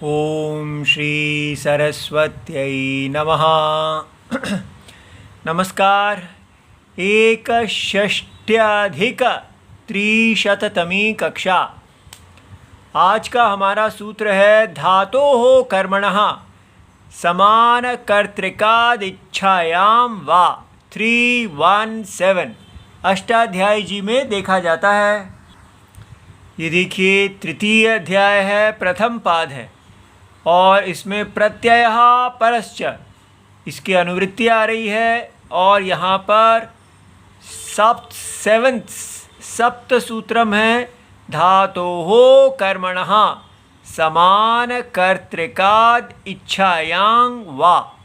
ओम श्री सरस्वत्यै नमः। नमस्कार। एकषष्ट्यधिक-300तमी कक्षा। आज का हमारा सूत्र है धातोः कर्मणः समानकर्तृकादिच्छायां वा 317 अष्टाध्यायी जी में देखा जाता है। ये देखिए तृतीय अध्याय है, प्रथम पाद है और इसमें प्रत्ययः परश्च इसकी अनुवृत्ति आ रही है। और यहाँ पर सप्त सूत्रम है धातोः कर्मणः समानकर्तृकाद् इच्छायां वा।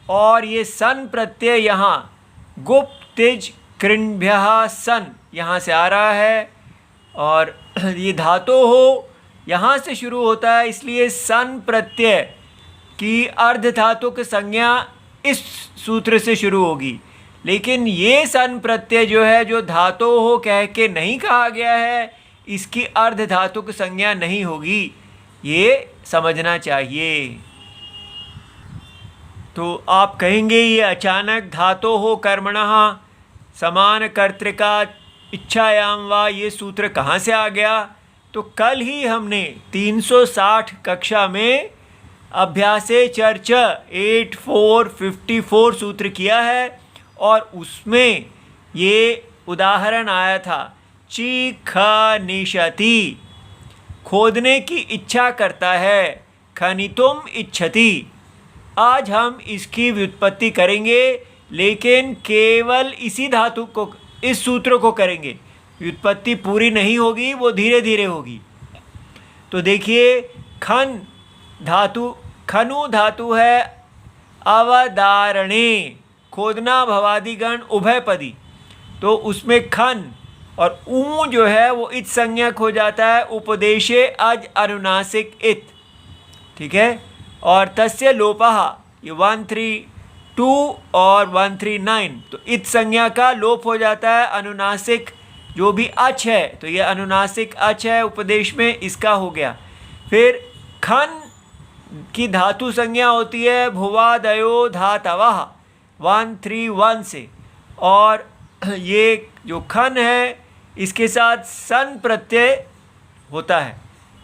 और ये सन प्रत्यय यहाँ गुप्त तिज कृण्भ्यः सन यहाँ से आ रहा है और ये धातोः यहाँ से शुरू होता है, इसलिए सन प्रत्यय की अर्ध धातुक संज्ञा इस सूत्र से शुरू होगी। लेकिन ये सन प्रत्यय जो है, जो धातोः कह के नहीं कहा गया है, इसकी अर्ध धातुक संज्ञा नहीं होगी, ये समझना चाहिए। तो आप कहेंगे ये अचानक धातोः कर्मणः समानकर्तृकाद् इच्छायां वा ये सूत्र कहाँ से आ गया? तो कल ही हमने 360 कक्षा में अभ्यासे चर्चा 8454 सूत्र किया है और उसमें ये उदाहरण आया था चिखनिषति, खोदने की इच्छा करता है, खनितुम इच्छति। आज हम इसकी व्युत्पत्ति करेंगे, लेकिन केवल इसी धातु को, इस सूत्र को करेंगे। व्युत्पत्ति पूरी नहीं होगी, वो धीरे धीरे होगी। तो देखिए खन धातु, खनु धातु है अवधारणे, खोदना भवादिगण उभयपदी। तो उसमें खन और ऊ जो है वो इत संज्ञक हो जाता है, उपदेशे अज अनुनासिक इत। ठीक है। और तस्य लोपः, ये 132 और 139, तो इत संज्ञा का लोप हो जाता है। अनुनासिक जो भी अच है, तो ये अनुनासिक अच है उपदेश में, इसका हो गया। फिर खन की धातु संज्ञा होती है भुवादयो धातवः 131 से, और ये जो खन है इसके साथ सन प्रत्यय होता है।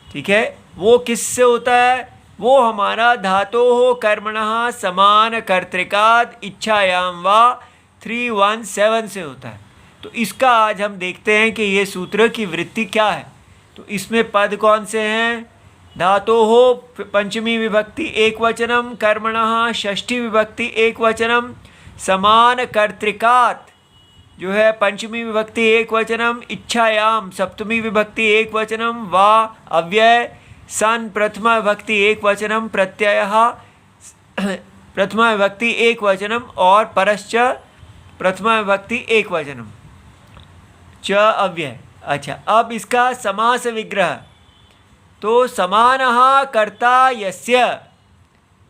ठीक है। वो किससे होता है? वो हमारा धातोः कर्मणः समानकर्तृकाद् इच्छायां वा 317 से होता है। तो इसका आज हम देखते हैं कि ये सूत्र की वृत्ति क्या है। तो इसमें पद कौन से हैं? धातोः पंचमी विभक्ति एकवचनम, कर्मणः षष्ठी विभक्ति एकवचनम, समानकर्तृकात् जो है पंचमी विभक्ति एकवचनम, इच्छायाम सप्तमी विभक्ति एकवचनम, वा अव्यय, सन प्रथमा विभक्ति एकवचनम, प्रत्ययः प्रथमा विभक्ति एकवचनम और परश्च प्रथमा विभक्ति एकवचनम, च अव्यय। अच्छा, अब इसका समास विग्रह। तो समानः कर्ता यस्य,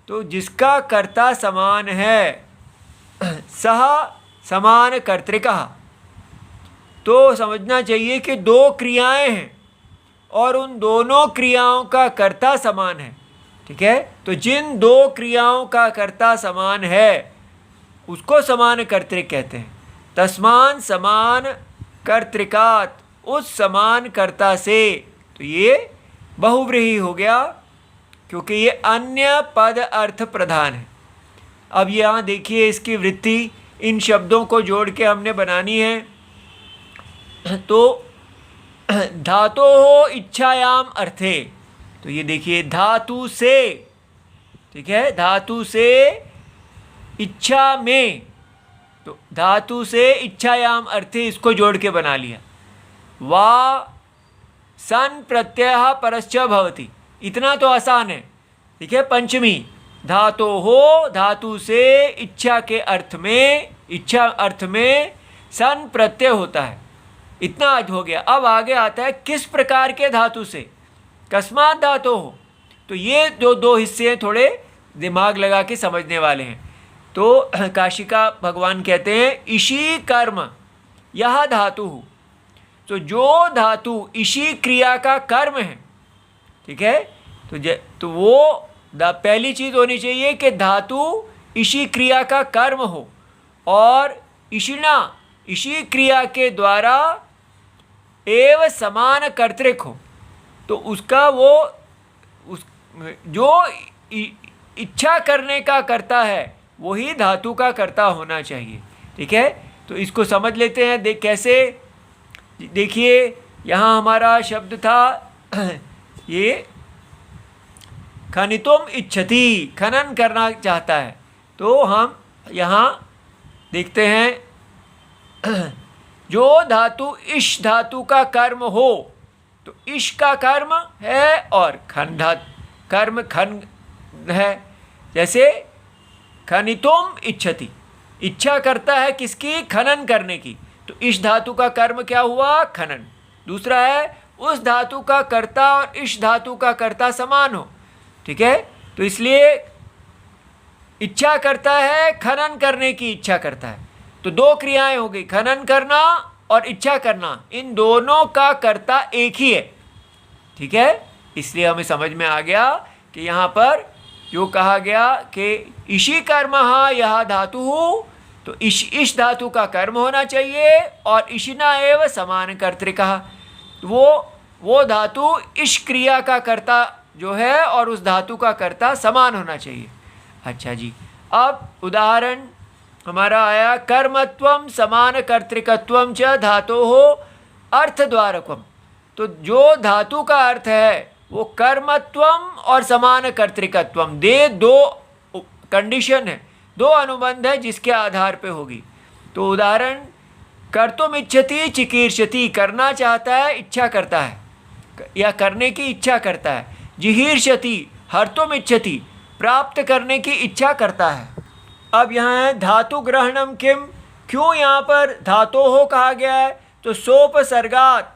तो जिसका कर्ता समान है, सह समान कर्तृकः। तो समझना चाहिए कि दो क्रियाएं हैं और उन दोनों क्रियाओं का कर्ता समान है। ठीक है। तो जिन दो क्रियाओं का कर्ता समान है उसको समान कर्तृक कहते हैं। तस्मान समान कर्तृकात्, उस समान कर्ता से। तो ये बहुव्रीहि हो गया क्योंकि ये अन्य पद अर्थ प्रधान है। अब यहाँ देखिए इसकी वृत्ति, इन शब्दों को जोड़ के हमने बनानी है। तो धातोः इच्छायाम अर्थे, तो ये देखिए धातु से। ठीक है। धातु से इच्छा में, तो धातु से इच्छायाम अर्थे इसको जोड़ के बना लिया। वा सन प्रत्ययः परश्च भवति, इतना तो आसान है। ठीक है। पंचमी धातोः, धातु से इच्छा के अर्थ में, इच्छा अर्थ में सन प्रत्यय होता है। इतना आज हो गया। अब आगे आता है किस प्रकार के धातु से, कस्मात् धातोः। तो ये जो दो हिस्से हैं थोड़े दिमाग लगा के समझने वाले हैं। तो काशिका भगवान कहते हैं इशी कर्म यह धातु। तो जो धातु इशी क्रिया का कर्म है, ठीक है, तो वो पहली चीज़ होनी चाहिए कि धातु इसी क्रिया का कर्म हो और इशिना इसी क्रिया के द्वारा एव समान कर्तृक हो। तो उसका जो इच्छा करने का कर्ता है वही धातु का कर्ता होना चाहिए। ठीक है, तो इसको समझ लेते हैं। कैसे, देखिए यहाँ हमारा शब्द था ये खनितुम इच्छति, खनन करना चाहता है। तो हम यहाँ देखते हैं जो धातु इश धातु का कर्म हो, तो इश का कर्म है और खन कर्म खन है। जैसे खनितुम इच्छति, इच्छा करता है किसकी, खनन करने की। तो इश धातु का कर्म क्या हुआ, खनन। दूसरा है उस धातु का कर्ता और इश धातु का कर्ता समान हो। ठीक है, तो इसलिए इच्छा करता है, खनन करने की इच्छा करता है। तो दो क्रियाएं हो गई, खनन करना और इच्छा करना, इन दोनों का कर्ता एक ही है। ठीक है, इसलिए हमें समझ में आ गया कि यहाँ पर जो कहा गया कि इशी कर्म यह धातु हो, तो इश धातु का कर्म होना चाहिए और इशिना एव समान कर्तृका, वो धातु इश क्रिया का कर्ता जो है और उस धातु का कर्ता समान होना चाहिए। अच्छा जी, अब उदाहरण हमारा आया कर्मत्वम समान कर्तृकत्वम च धातो हो अर्थद्वारकम। तो जो धातु का अर्थ है वो कर्मत्वम और समान कर्तृकत्वम, दो कंडीशन है, दो अनुबंध है जिसके आधार पे होगी। तो उदाहरण कर्तुम इच्छति चिकीर्षति, करना चाहता है, इच्छा करता है या करने की इच्छा करता है। जिहीर्षति हर्तुम इच्छति, प्राप्त करने की इच्छा करता है। अब यहाँ है धातु ग्रहणम किम, क्यों यहाँ पर धातो हो कहा गया है, तो सोपसर्गात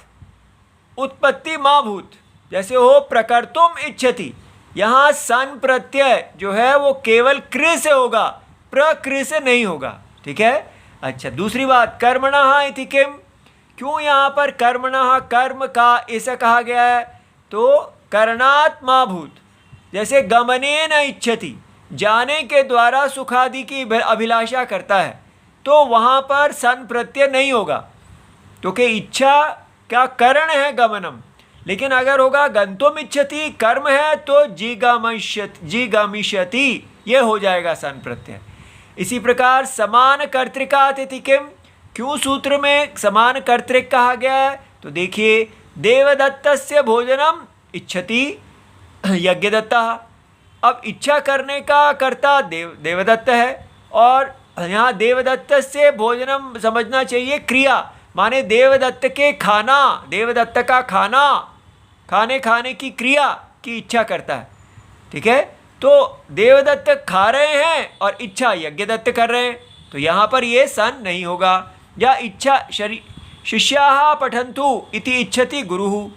उत्पत्ति माँ भूत। जैसे हो प्रकर्तुम इच्छति, यहाँ सन प्रत्यय जो है वो केवल क्रि से होगा, प्रकृ से नहीं होगा। ठीक है, अच्छा दूसरी बात कर्मणः इति किम, क्यों यहाँ पर कर्मणः कर्म का ऐसा कहा गया है, तो करणात्मा भूत। जैसे गमने न इच्छति, जाने के द्वारा सुखादि की अभिलाषा करता है, तो वहाँ पर सन प्रत्यय नहीं होगा क्योंकि इच्छा का करण है गमनम। लेकिन अगर होगा गंतुम इच्छति कर्म है तो जिगमिष्यति, ये हो जाएगा सन प्रत्यय। इसी प्रकार समान कर्तृकात् इति किम, क्यों सूत्र में समान कर्तृक कहा गया है, तो देखिए देवदत्तस्य भोजनम इच्छति यज्ञदत्ता। अब इच्छा करने का कर्ता देवदत्त है और यहाँ देवदत्त से भोजनम समझना चाहिए क्रिया, माने देवदत्त के खाना, देवदत्त का खाना, खाने की क्रिया की इच्छा करता है। ठीक है, तो देवदत्त खा रहे हैं और इच्छा यज्ञदत्त कर रहे हैं, तो यहाँ पर ये सन नहीं होगा। या इच्छा शिष्याः पठन्तु इति इच्छति गुरुः,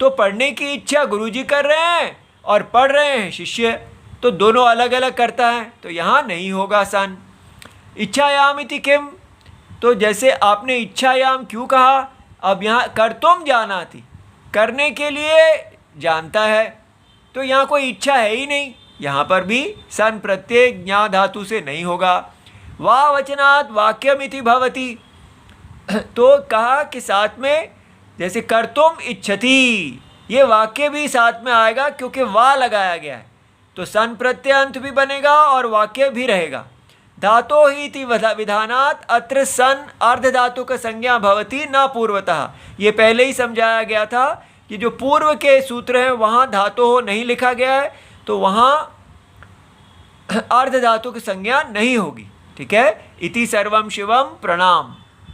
तो पढ़ने की इच्छा गुरुजी कर रहे हैं और पढ़ रहे हैं शिष्य, तो दोनों अलग अलग करता है, तो यहाँ नहीं होगा सन। इच्छायाम इति किम, तो जैसे आपने इच्छायाम क्यों कहा, अब यहाँ कर्तुम जानाति, करने के लिए जानता है, तो यहाँ कोई इच्छा है ही नहीं, यहाँ पर भी सन प्रत्यय ज्ञा धातु से नहीं होगा। वा वचनात् वाक्यम इति भवति, तो कहा कि साथ में जैसे कर्तुम इच्छति, ये वाक्य भी साथ में आएगा क्योंकि वा लगाया गया है, तो सन प्रत्यय अंत भी बनेगा और वाक्य भी रहेगा। धातो ही इति विधानात् अत्र सन अर्ध धातु का संज्ञा भवति न पूर्वतः, ये पहले ही समझाया गया था कि जो पूर्व के सूत्र हैं वहाँ धातो हो नहीं लिखा गया है, तो वहाँ अर्ध धातु की संज्ञा नहीं होगी। ठीक है, इति सर्वम शिवम प्रणाम।